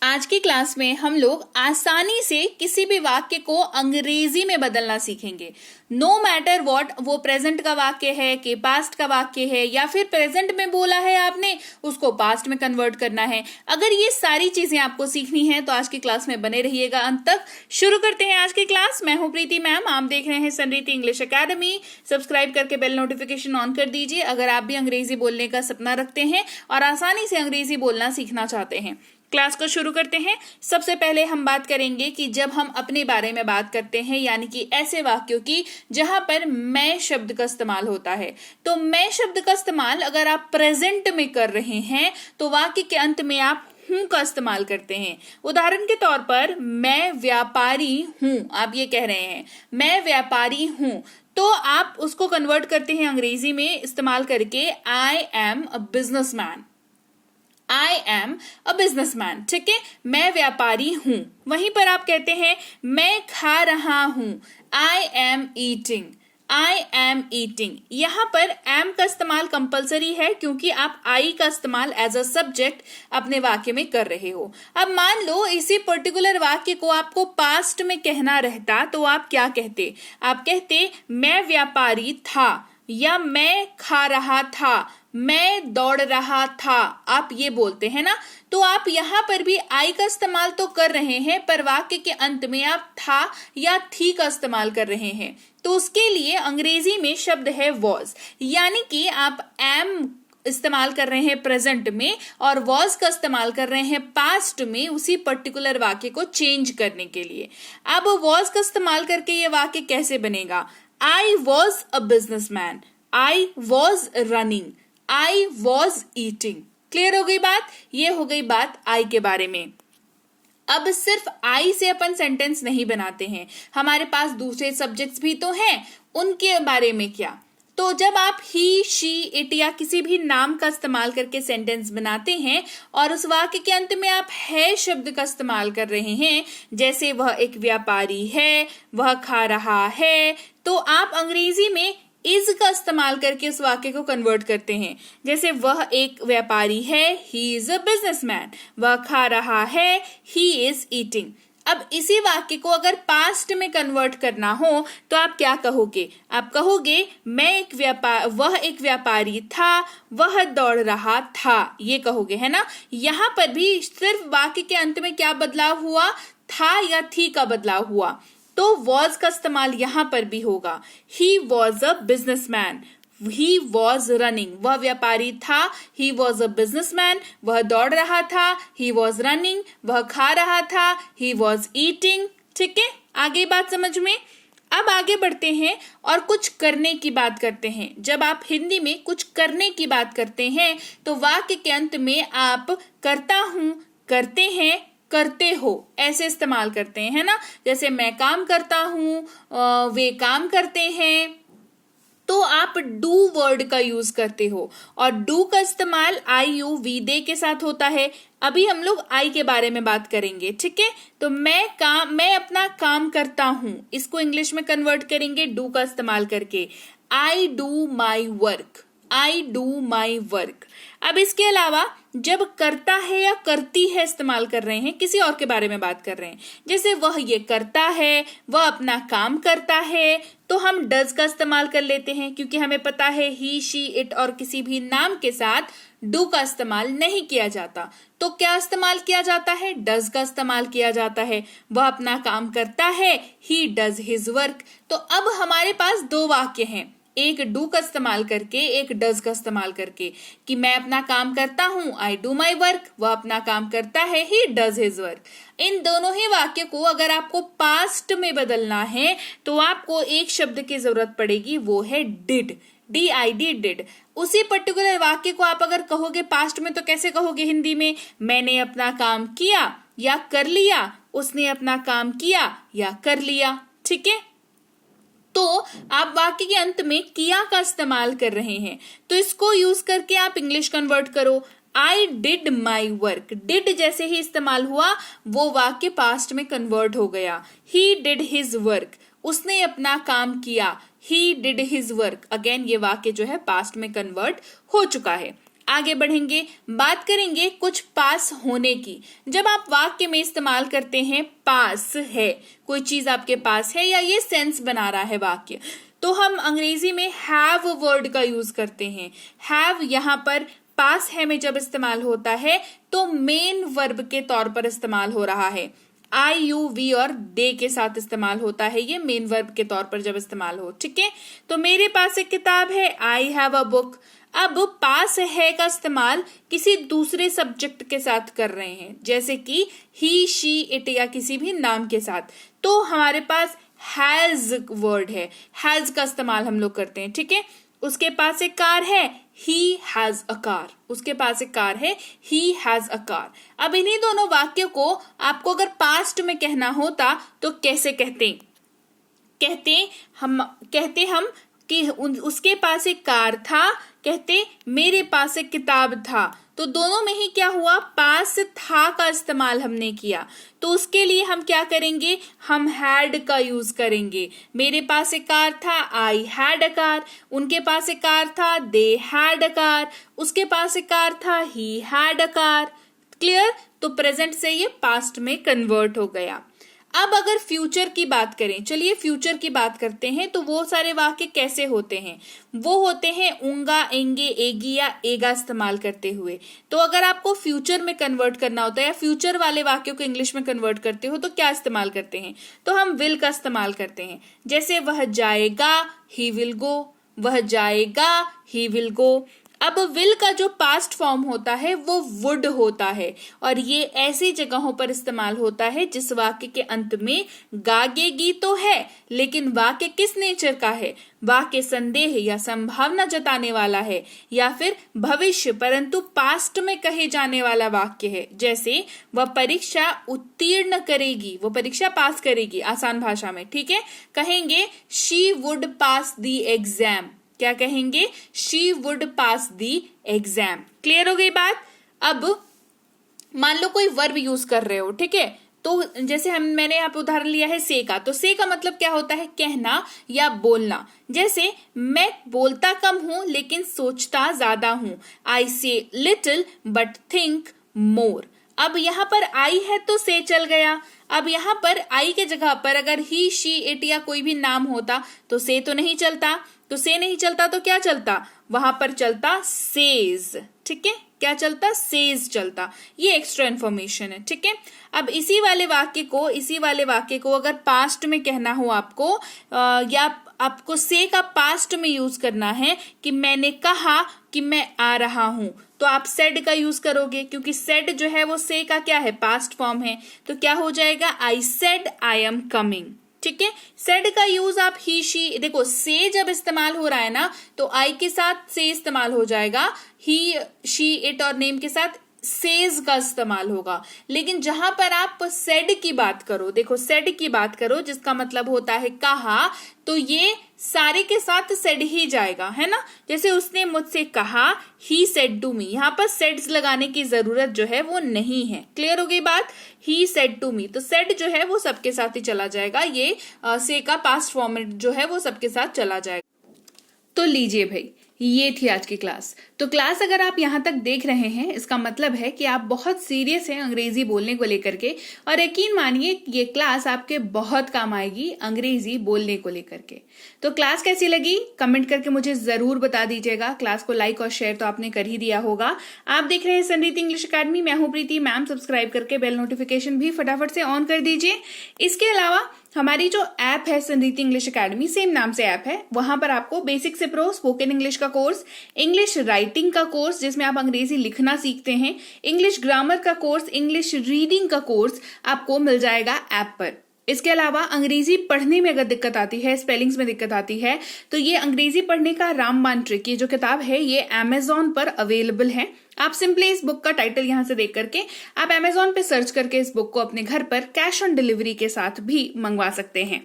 आज की क्लास में हम लोग आसानी से किसी भी वाक्य को अंग्रेजी में बदलना सीखेंगे। नो मैटर व्हाट, वो प्रेजेंट का वाक्य है कि पास्ट का वाक्य है या फिर प्रेजेंट में बोला है आपने उसको पास्ट में कन्वर्ट करना है। अगर ये सारी चीजें आपको सीखनी है तो आज की क्लास में बने रहिएगा अंत तक। शुरू करते हैं आज की क्लास। मैं हूं प्रीति मैम, आप देख रहे हैं संरीति इंग्लिश एकेडमी। सब्सक्राइब करके बेल नोटिफिकेशन ऑन कर दीजिए अगर आप भी अंग्रेजी बोलने का सपना रखते हैं और आसानी से अंग्रेजी बोलना सीखना चाहते हैं। क्लास को शुरू करते हैं। सबसे पहले हम बात करेंगे कि जब हम अपने बारे में बात करते हैं, यानी कि ऐसे वाक्यों की जहां पर मैं शब्द का इस्तेमाल होता है, तो मैं शब्द का इस्तेमाल अगर आप प्रेजेंट में कर रहे हैं तो वाक्य के अंत में आप हूं का इस्तेमाल करते हैं। उदाहरण के तौर पर मैं व्यापारी हूं, आप ये कह रहे हैं मैं व्यापारी हूं, तो आप उसको कन्वर्ट करते हैं अंग्रेजी में इस्तेमाल करके I am a businessman. I am a businessman, ठीक है, मैं व्यापारी हूं। वहीं पर आप कहते हैं मैं खा रहा हूं, I am eating. I am eating, यहां पर एम का इस्तेमाल कंपलसरी है क्योंकि आप आई का इस्तेमाल एज अ सब्जेक्ट अपने वाक्य में कर रहे हो। अब मान लो इसी पर्टिकुलर वाक्य को आपको पास्ट में कहना रहता तो आप क्या कहते? आप कहते मैं व्यापारी था, या मैं खा रहा था, मैं दौड़ रहा था, आप ये बोलते हैं ना। तो आप यहां पर भी आई का इस्तेमाल तो कर रहे हैं पर वाक्य के अंत में आप था या थी का इस्तेमाल कर रहे हैं। तो उसके लिए अंग्रेजी में शब्द है वॉज, यानी कि आप एम इस्तेमाल कर रहे हैं प्रेजेंट में और वॉज का इस्तेमाल कर रहे हैं पास्ट में, उसी पर्टिकुलर वाक्य को चेंज करने के लिए। अब वॉज का इस्तेमाल करके ये वाक्य कैसे बनेगा? I was a businessman. I was running. I was eating. Clear हो गई बात? ये हो गई बात आई के बारे में। अब सिर्फ आई से अपन सेंटेंस नहीं बनाते हैं, हमारे पास दूसरे सब्जेक्ट्स भी तो हैं, उनके बारे में क्या? तो जब आप ही, शी, इट या किसी भी नाम का इस्तेमाल करके सेंटेंस बनाते हैं और उस वाक्य के अंत में आप है शब्द का इस्तेमाल कर रहे हैं, जैसे वह एक व्यापारी है, वह खा रहा है, तो आप अंग्रेजी में इज का इस्तेमाल करके उस वाक्य को कन्वर्ट करते हैं। जैसे वह एक व्यापारी है, ही इज अ बिजनेसमैन, वह खा रहा है, ही इज ईटिंग। अब इसी वाक्य को अगर पास्ट में कन्वर्ट करना हो तो आप क्या कहोगे? आप कहोगे वह एक व्यापारी था, वह दौड़ रहा था, ये कहोगे, है ना। यहां पर भी सिर्फ वाक्य के अंत में क्या बदलाव हुआ? था या थी का बदलाव हुआ। तो वॉज का इस्तेमाल यहां पर भी होगा। He was a businessman, he was running, वह व्यापारी था, ही वॉज अ बिजनेसमैन, वह दौड़ रहा था, ही वॉज रनिंग, वह खा रहा था, ही वॉज ईटिंग। ठीक है, आगे बात समझ में। अब आगे बढ़ते हैं और कुछ करने की बात करते हैं। जब आप हिंदी में कुछ करने की बात करते हैं तो वाक्य के अंत में आप करता हूं, करते हैं, करते हो ऐसे इस्तेमाल करते हैं, है ना। जैसे मैं काम करता हूं, वे काम करते हैं, तो आप डू वर्ड का यूज करते हो और डू का इस्तेमाल आई यू वी दे के साथ होता है। अभी हम लोग आई के बारे में बात करेंगे, ठीक है। तो मैं अपना काम करता हूं, इसको इंग्लिश में कन्वर्ट करेंगे डू का इस्तेमाल करके। I do my work, I do my work. अब इसके अलावा जब करता है या करती है इस्तेमाल कर रहे हैं, किसी और के बारे में बात कर रहे हैं, जैसे वह ये करता है, वह अपना काम करता है, तो हम डज का इस्तेमाल कर लेते हैं क्योंकि हमें पता है ही, शी, इट और किसी भी नाम के साथ डू का इस्तेमाल नहीं किया जाता। तो क्या इस्तेमाल किया जाता है? डज का इस्तेमाल किया जाता है। वह अपना काम करता है, ही डज हिज वर्क। तो अब हमारे पास दो वाक्य हैं, एक डू का इस्तेमाल करके, एक डज का इस्तेमाल करके, कि मैं अपना काम करता हूं, आई डू माई वर्क, वह अपना काम करता है, ही डज हिज वर्क। इन दोनों ही वाक्य को अगर आपको पास्ट में बदलना है तो आपको एक शब्द की जरूरत पड़ेगी, वो है डिड, DID, डिड। उसी पर्टिकुलर वाक्य को आप अगर कहोगे पास्ट में तो कैसे कहोगे हिंदी में? मैंने अपना काम किया या कर लिया, उसने अपना काम किया या कर लिया, ठीक है। तो आप वाक्य के अंत में किया का इस्तेमाल कर रहे हैं, तो इसको यूज करके आप इंग्लिश कन्वर्ट करो। I did my work, did जैसे ही इस्तेमाल हुआ वो वाक्य पास्ट में कन्वर्ट हो गया। ही डिड हिज वर्क, उसने अपना काम किया, he did his work. Again ये वाक्य जो है पास्ट में कन्वर्ट हो चुका है। आगे बढ़ेंगे, बात करेंगे कुछ पास होने की। जब आप वाक्य में इस्तेमाल करते हैं पास है, कोई चीज आपके पास है या ये सेंस बना रहा है वाक्य, तो हम अंग्रेजी में हैव वर्ड का यूज करते हैं। हैव यहाँ पर पास है में जब इस्तेमाल होता है तो मेन वर्ब के तौर पर इस्तेमाल हो रहा है। आई, यू, वी और दे के साथ इस्तेमाल होता है ये मेन वर्ब के तौर पर जब इस्तेमाल हो। ठीक है, तो मेरे पास एक किताब है, आई हैव अ बुक। अब पास है का इस्तेमाल किसी दूसरे सब्जेक्ट के साथ कर रहे हैं, जैसे कि ही, शी, इट या किसी भी नाम के साथ, तो हमारे पास हैज वर्ड है, हैज का इस्तेमाल हम लोग करते हैं। ठीक है, उसके पास एक कार है, ही हैज अ कार। उसके पास एक कार है, ही हैज अ कार। अब इन्हीं दोनों वाक्य को आपको अगर पास्ट में कहना होता तो कैसे कहते हम कि उसके पास एक कार था, कहते मेरे पास एक किताब था। तो दोनों में ही क्या हुआ, पास था का इस्तेमाल हमने किया। तो उसके लिए हम क्या करेंगे, हम हैड का यूज करेंगे। मेरे पास एक कार था, आई हैड अ कार। उनके पास एक कार था, दे हैड अ कार। उसके पास एक कार था, he had a car. Clear, तो प्रेजेंट से ये पास्ट में कन्वर्ट हो गया। अब अगर फ्यूचर की बात करें, चलिए फ्यूचर की बात करते हैं, तो वो सारे वाक्य कैसे होते हैं, वो होते हैं ऊंगा, एंगे, एगी या एगा इस्तेमाल करते हुए। तो अगर आपको फ्यूचर में कन्वर्ट करना होता है या फ्यूचर वाले वाक्यों को इंग्लिश में कन्वर्ट करते हो तो क्या इस्तेमाल करते हैं, तो हम विल का इस्तेमाल करते हैं। जैसे वह जाएगा, ही विल गो। वह जाएगा, ही विल गो। अब विल का जो पास्ट फॉर्म होता है वो वुड होता है, और ये ऐसी जगहों पर इस्तेमाल होता है जिस वाक्य के अंत में गागेगी तो है, लेकिन वाक्य किस नेचर का है, वाक्य संदेह या संभावना जताने वाला है या फिर भविष्य परंतु पास्ट में कहे जाने वाला वाक्य है। जैसे वह परीक्षा उत्तीर्ण करेगी, वो परीक्षा पास करेगी आसान भाषा में। ठीक है, कहेंगे she would pass the exam. क्या कहेंगे, she would pass the exam. Clear हो गई बात। अब मान लो कोई वर्ब यूज कर रहे हो, ठीक है, तो जैसे मैंने यहाँ पे उदाहरण लिया है से का, तो से का मतलब क्या होता है, कहना या बोलना। जैसे मैं बोलता कम हूं लेकिन सोचता ज्यादा हूं, आई से लिटिल बट थिंक मोर। अब यहाँ पर आई है तो से चल गया। अब यहाँ पर आई के जगह पर अगर ही, शी, इट या कोई भी नाम होता तो से तो नहीं चलता, तो से नहीं चलता तो क्या चलता, वहां पर चलता सेज। ठीक है, क्या चलता, सेज चलता। ये एक्स्ट्रा इन्फॉर्मेशन है। ठीक है, अब इसी वाले वाक्य को अगर पास्ट में कहना हो आपको, या आपको से का पास्ट में यूज करना है कि मैंने कहा कि मैं आ रहा हूं, तो आप सेड का यूज करोगे, क्योंकि सेड जो है वो से का क्या है, पास्ट फॉर्म है। तो क्या हो जाएगा, I said I am coming. ठीक है, सेड का यूज आप ही, शी, देखो से जब इस्तेमाल हो रहा है ना तो आई के साथ से इस्तेमाल हो जाएगा, ही, शी, इट और नेम के साथ सेज का इस्तेमाल होगा। लेकिन जहां पर आप सेड की बात करो, देखो सेड की बात करो जिसका मतलब होता है कहा, तो ये सारे के साथ सेड ही जाएगा, है ना। जैसे उसने मुझसे कहा, ही सेड टू मी, यहाँ पर सेड्स लगाने की जरूरत जो है वो नहीं है। क्लियर हो गई बात, ही सेड टू मी, तो सेड जो है वो सबके साथ ही चला जाएगा। ये से का पास्ट फॉर्मेट जो है वो सबके साथ चला जाएगा। तो लीजिए भाई, ये थी आज की क्लास। तो क्लास अगर आप यहाँ तक देख रहे हैं, इसका मतलब है कि आप बहुत सीरियस हैं अंग्रेजी बोलने को लेकर के, और यकीन मानिए ये क्लास आपके बहुत काम आएगी अंग्रेजी बोलने को लेकर के। तो क्लास कैसी लगी कमेंट करके मुझे जरूर बता दीजिएगा। क्लास को लाइक और शेयर तो आपने कर ही दिया होगा। आप देख रहे हैं संरीति इंग्लिश अकेडमी, मैं हूं प्रीति मैम। सब्सक्राइब करके बेल नोटिफिकेशन भी फटाफट से ऑन कर दीजिए। इसके अलावा हमारी जो ऐप है संरीति इंग्लिश अकेडमी, सेम नाम से ऐप है, वहां पर आपको बेसिक से प्रो स्पोकन इंग्लिश का कोर्स, इंग्लिश राइटिंग का कोर्स जिसमें आप अंग्रेजी लिखना सीखते हैं, इंग्लिश ग्रामर का कोर्स, इंग्लिश रीडिंग का कोर्स आपको मिल जाएगा ऐप पर। इसके अलावा अंग्रेजी पढ़ने में अगर दिक्कत आती है, स्पेलिंग्स में दिक्कत आती है, तो ये अंग्रेजी पढ़ने का रामबाण ट्रिक, ये जो किताब है ये अमेजॉन पर अवेलेबल है। आप सिंपली इस बुक का टाइटल यहां से देख करके आप अमेजॉन पे सर्च करके इस बुक को अपने घर पर कैश ऑन डिलीवरी के साथ भी मंगवा सकते हैं।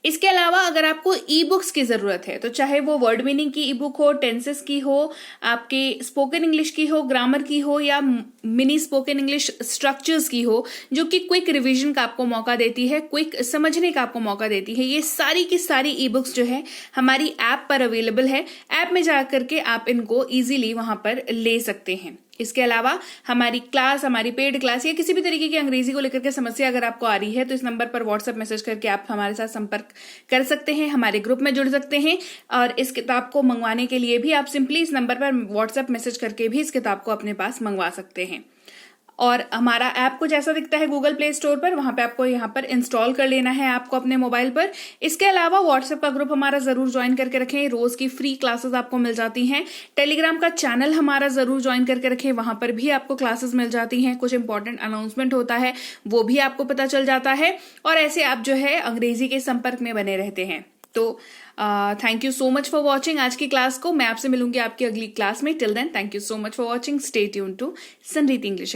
इसके अलावा अगर आपको ई बुक्स की जरूरत है तो चाहे वो वर्ड मीनिंग की ई बुक हो, टेंसेस की हो, आपके स्पोकन इंग्लिश की हो, ग्रामर की हो, या मिनी स्पोकन इंग्लिश स्ट्रक्चर्स की हो, जो कि क्विक रिवीजन का आपको मौका देती है, क्विक समझने का आपको मौका देती है, ये सारी की सारी ई बुक्स जो है हमारी ऐप पर अवेलेबल है। ऐप में जाकर के आप इनको इजीली वहां पर ले सकते हैं। इसके अलावा हमारी क्लास, हमारी पेड क्लास या किसी भी तरीके की अंग्रेजी को लेकर के समस्या अगर आपको आ रही है तो इस नंबर पर व्हाट्सएप मैसेज करके आप हमारे साथ संपर्क कर सकते हैं, हमारे ग्रुप में जुड़ सकते हैं। और इस किताब को मंगवाने के लिए भी आप सिंपली इस नंबर पर व्हाट्सएप मैसेज करके भी इस किताब को अपने पास मंगवा सकते हैं। और हमारा ऐप कुछ ऐसा दिखता है गूगल प्ले स्टोर पर, वहां पे आपको यहाँ पर इंस्टॉल कर लेना है आपको अपने मोबाइल पर। इसके अलावा व्हाट्सएप का ग्रुप हमारा जरूर ज्वाइन करके रखें, रोज की फ्री क्लासेस आपको मिल जाती हैं। टेलीग्राम का चैनल हमारा जरूर ज्वाइन करके रखें, वहां पर भी आपको क्लासेस मिल जाती हैं, कुछ इंपॉर्टेंट अनाउंसमेंट होता है वो भी आपको पता चल जाता है, और ऐसे आप जो है अंग्रेजी के संपर्क में बने रहते हैं। तो thank you so much for watching आज की क्लास को। मैं आपसे मिलूंगी आपकी अगली क्लास में। Till then thank you so much for watching. Stay tuned to Sanreet English.